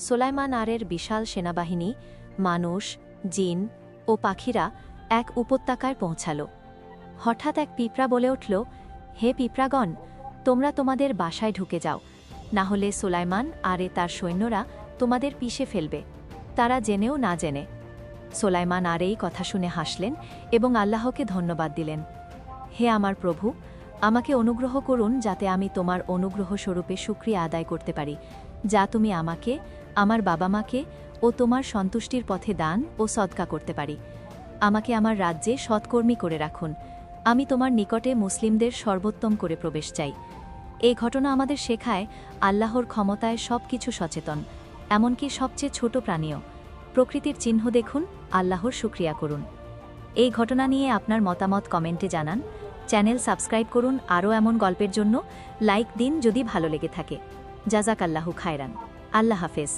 সোলাইমান আরের বিশাল সেনাবাহিনী, মানুষ, জিন ও পাখিরা এক উপত্যকায় পৌঁছাল। হঠাৎ এক পিঁপড়া বলে উঠল, হে পিঁপড়াগণ, তোমরা তোমাদের বাসায় ঢুকে যাও, না হলে সোলাইমান আরে তার সৈন্যরা তোমাদের পিষে ফেলবে, তারা জেনেও না জেনে। সোলাইমান আর এই কথা শুনে হাসলেন এবং আল্লাহকে ধন্যবাদ দিলেন। হে আমার প্রভু, আমাকে অনুগ্রহ করুন যাতে আমি তোমার অনুগ্রহ স্বরূপে শুকরিয়া আদায় করতে পারি, যা তুমি আমাকে, আমার বাবা মাকে ও তোমার সন্তুষ্টির পথে দান ও সদকা করতে পারি। আমাকে আমার রাজ্যে সৎকর্মী করে রাখুন। আমি তোমার নিকটে মুসলিমদের সর্বোত্তম করে প্রবেশ চাই। এই ঘটনা আমাদের শেখায় আল্লাহর ক্ষমতায় সব কিছু সচেতন, এমনকি সবচেয়ে ছোট প্রাণীও। প্রকৃতির চিহ্ন দেখুন, আল্লাহর শুকরিয়া করুন। এই ঘটনা নিয়ে আপনার মতামত কমেন্টে জানান। চ্যানেল সাবস্ক্রাইব করুন আরও এমন গল্পের জন্য। লাইক দিন যদি ভালো লেগে থাকে। জাযাকাল্লাহু খায়রান। আল্লাহ হাফেজ।